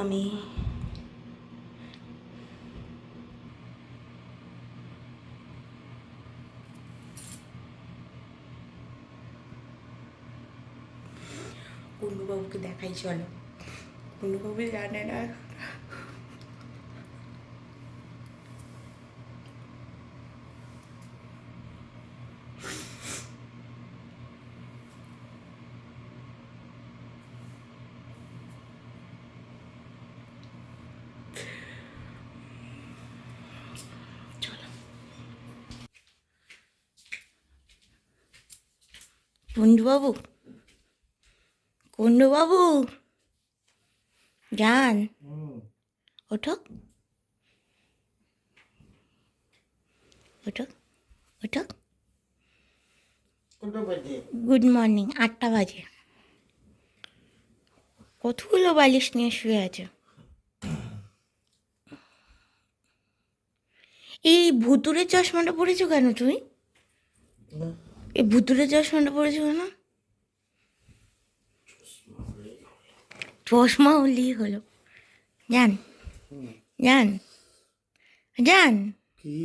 আমি কুন্ডুবাবুকে দেখাই, চলো। কুন্ডুবাবু জানে না। চলো কুন্ডুবাবু, কুন্ডুবাবু যান, ওঠো ওঠো ওঠো। Good morning. 8টা বাজে। কতগুলো বালিশ নিয়ে শুয়ে আছে। এই ভুতুরের চশমাটা পরেছো কেন তুমি? এই ভুতুরের চশমাটা পরেছো কেন? চশমা হলেই হলো। যান যান যান। কি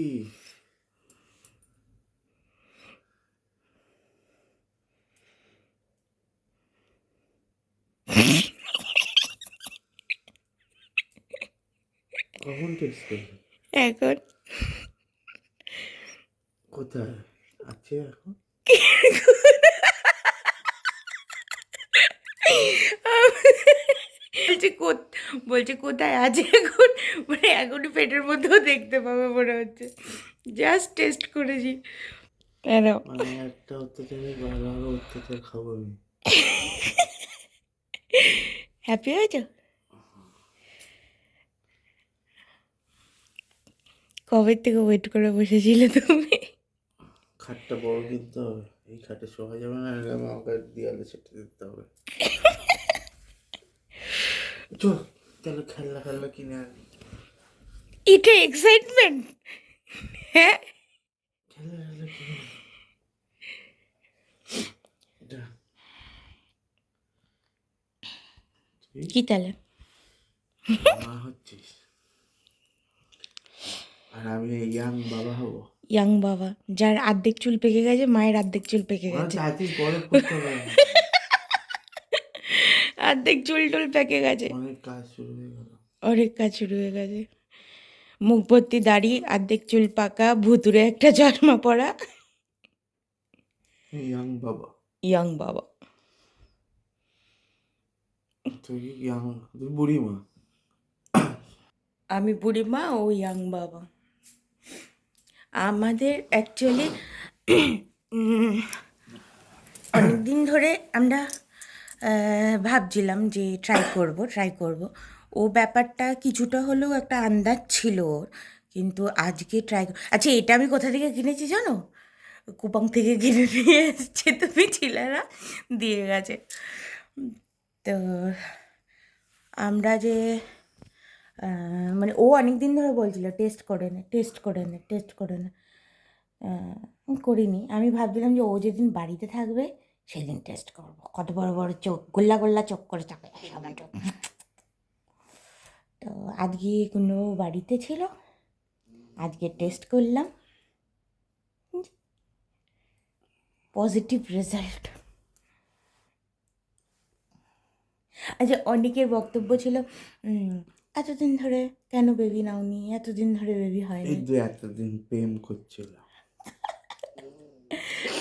কখন টেস্ট করবে? এখন কোথায় আছে এখন? বলছে কোথায় আছে এখন, মানে এখনই পেটের মধ্যেও দেখতে পাবে মনে হচ্ছে। জাস্ট টেস্ট করেছি। কেন? মানে একটা অত্যাচারে আরো অত্যাচার খাবো আমি। হ্যাপি হয়েছো? কবে থেকে ওয়েট করে বসেছিলে তুমি? খাটটা বড় কিনতে হবে, এই খাটে শোয়া যাবে না, আমাকে দেয়ালে সেটে দিতে হবে। চল তাহলে খেলনা খেলনা কিনে আনি। এটা এক্সাইটমেন্ট? হ্যাঁ, খেলনা খেলনা কিনে আনি। যা। তুই কি তাহলে? মা হচ্ছিস আর আমি ইয়াং বাবা হব। ইয়াং বাবা, যার অর্ধেক চুল পেকে গেছে, মায়ের অর্ধেক চুল পেকে আমার গেছে। চাচিস বড় করতে হবে না। অর্ধেক চুল টুল পেকে গেছে, অনেক কাজ শুরু হয়ে গেল। অনেক কাজ শুরু হয়ে গেছে। মুখ ভর্তি দাড়ি, অর্ধেক চুল পাকা, ভুতুরে একটা চশমা পরা। ইয়াং বাবা। ইয়াং বাবা। তুই ইয়াং, তুই বুড়ি মা। আমি বুড়ি মা, ও ইয়াং বাবা। আমাদের অ্যাকচুয়ালি অনেক দিন ধরে আমরা ভাবছিলাম যে ট্রাই করব। ও ব্যাপারটা কিছুটা হলেও একটা আন্দাজ ছিল ওর, কিন্তু আজকে আচ্ছা, এটা আমি কোথা থেকে কিনেছি জানো? কুপং থেকে কিনে নিয়ে এসছে, তুমি ছিলে না, দিয়ে গেছে। তো আমরা যে মানে ও অনেক দিন ধরে বলছিল টেস্ট করে নে, টেস্ট করে নে, টেস্ট করে নে। করিনি। আমি ভাবছিলাম যে ও যেদিন বাড়িতে থাকবে সেদিন টেস্ট করবো। কত বড় বড় চোখ, গোল্লা গোল্লা চোখ করে থাকে আমার চোখ। তো আজকে কোনো বাড়িতে ছিল, আজকে টেস্ট করলাম, পজিটিভ রেজাল্ট। আচ্ছা, অনেকের বক্তব্য ছিল এতদিন ধরে কেন বেবি নাওনি, এতদিন ধরে বেবি এই হয়নি। দু এতদিন প্রেম করছিল।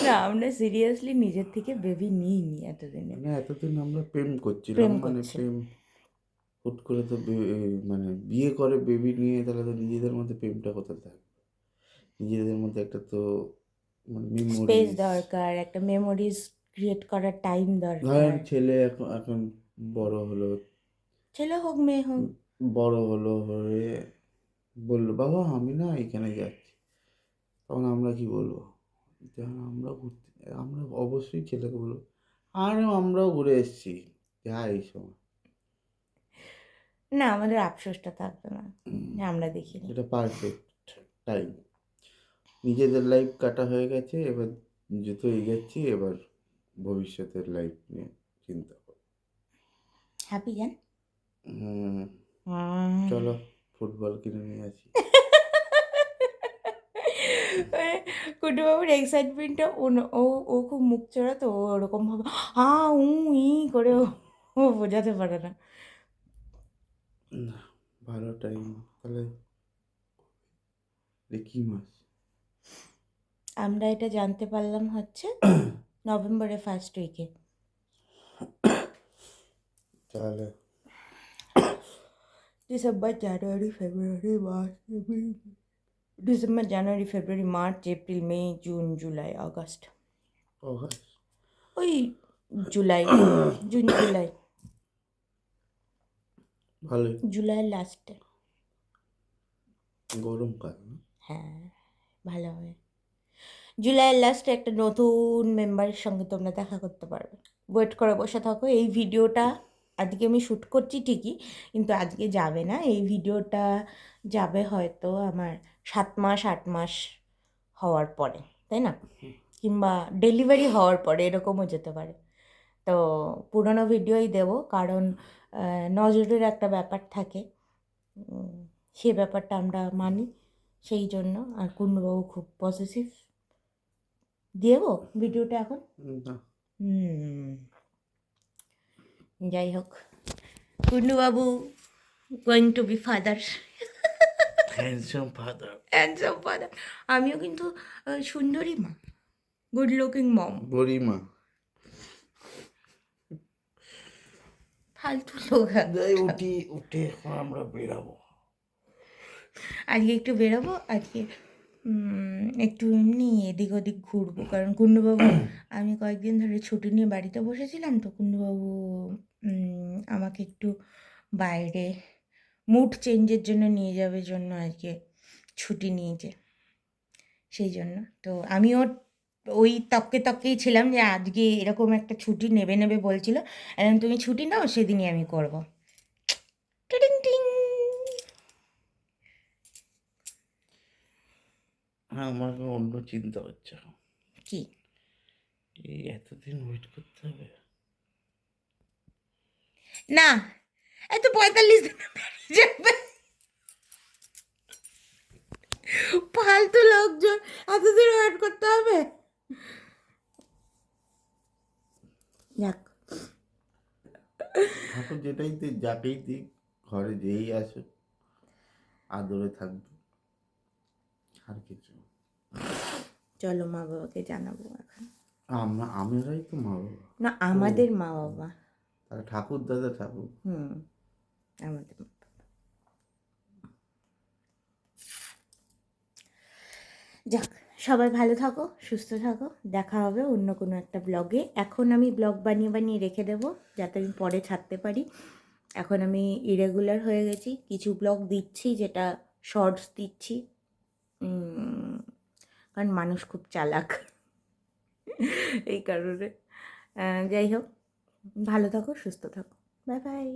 না, আমরা সিরিয়াসলি নিজের থেকে বেবি নিইনি এতদিনে। মানে এতদিন আমরা প্রেম করছিলাম, প্রেম মানে করছি। প্রেম হুট করে তো মানে বিয়ে করে বেবি নিয়ে তাহলে তো নিজেদের মধ্যে প্রেমটা কোথায় থাকবে? নিজেদের মধ্যে একটা তো মানে স্পেস মেমোরিজ। দরকার, একটা মেমোরিজ ক্রিয়েট করার টাইম ধরেন দরকার। ছেলে এখন এখন বড় হলো, ছেলে হোক মেয়ে হোক। বড় হলো হয়ে বললো বাবা আমি না এখানে যাচ্ছি, তখন আমরা কি বলবো? যখন আমরা ঘুরতে, আমরা অবশ্যই ছেলেকে বলবো আর আমরাও ঘুরে এসেছি, যা এই সময়। না, আমাদের আফসোসটা থাকতো না যে আমরা দেখিনি। এটা পারফেক্ট টাইম। নিজেদের লাইফ কাটা হয়ে গেছে, এবার যেহেতু এগোচ্ছি, এবার ভবিষ্যতের লাইফ নিয়ে চিন্তা করো। হ্যাপি জান। হুম। চলো ফুটবল কিনে নিয়ে আসি। কুটুবাবুর এক্সাইটমেন্টটা ও ও খুব মুখ চড়া, তো ও ওরকম ভাবে হা উ ই করে ও বোঝাতে পারে না। না, ভালো টাইম। তাহলে কি মাস? আমরা এটা জানতে পারলাম হচ্ছে নভেম্বরের ফার্স্ট উইকে। তাহলে ডিসেম্বর, জানুয়ারি, ফেব্রুয়ারি, মার্চ, এপ্রিল, ডিসেম্বর, জানুয়ারি, ফেব্রুয়ারি, মার্চ, এপ্রিল, মে, জুন, জুলাই, আগস্ট, অগাস্ট। ওই জুলাই, জুন জুলাই, ভালোই, জুলাইয়ের লাস্টে। গরমকাল না? হ্যাঁ, ভালো হবে। জুলাইয়ের লাস্টে একটা নতুন মেম্বারের সঙ্গে তোমরা দেখা করতে পারবে। ওয়েট করে বসে থাকো। এই ভিডিওটা আজকে আমি শ্যুট করছি ঠিকই, কিন্তু আজকে যাবে না। এই ভিডিওটা যাবে হয়তো আমার 7 মাস 8 মাস হওয়ার পরে, তাই না? কিংবা ডেলিভারি হওয়ার পরে, এরকমও যেতে পারে। তো পুরোনো ভিডিওই দেবো, কারণ নজরের একটা ব্যাপার থাকে, সে ব্যাপারটা আমরা মানি সেই জন্য। আর কুণ্ডবাবু খুব পজিটিভ। দেবো ভিডিওটা এখন? না, যাই হোক, কুণ্ডুবাবু going to be father, handsome father. Handsome father. আমিও কিন্তু সুন্দরী মা, গুড লুকিং মম। গরিমা। ফালতু লোক যাই উঠে এখন আমরা বেরাবো। আজকে একটু বেরোবো, আজকে একটু এমনি এদিক ওদিক ঘুরবো, কারণ কুণ্ডুবাবু আমি কয়েকদিন ধরে ছুটি নিয়ে বাড়িতে বসেছিলাম, তো কুণ্ডুবাবু আমাকে একটু বাইরে মুড চেঞ্জের জন্য নিয়ে যাবে জন্য আজকে ছুটি নিয়েছে, সেই জন্য। তো আমিও ওই তককেই ছিলাম যে আজকে এরকম একটা ছুটি নেবে নেবে বলছিল, এখন তুমি ছুটি নাও, সেদিনই আমি করবো। টিং টিং। হ্যাঁ, আমার অন্য চিন্তা হচ্ছে। কি? এই এতদিন ওয়েট করতে হবে? না, এত 45 দিন বেরিয়ে যাবে। ফালতু লোকজন, এতদিন ওয়েট করতে হবে? যাক, ঠাকুর যেটাই দিক, যাকেই দিক, ঘরে যেই আসুক আদরে থাকবে, আর কিছু। চলো মা বাবাকে জানাবো এখন। আমরাই তো মা বাবা। না, আমাদের মা বাবা। তাহলে ঠাকুর দাদা ঠাকুর। আমাদের মা বাবা। যাক, সবাই ভালো থাকো, সুস্থ থাকো। দেখা হবে অন্য কোনো একটা ব্লগে। এখন আমি ব্লগ বানিয়ে বানিয়ে রেখে দেবো, যাতে আমি পরে ছাড়তে পারি। এখন আমি ইরেগুলার হয়ে গেছি, কিছু ব্লগ দিচ্ছি, যেটা শর্টস দিচ্ছি, কারণ মানুষ খুব চালাক, এই কারণে। যাই হোক, ভালো থাকো, সুস্থ থাকো। Bye bye.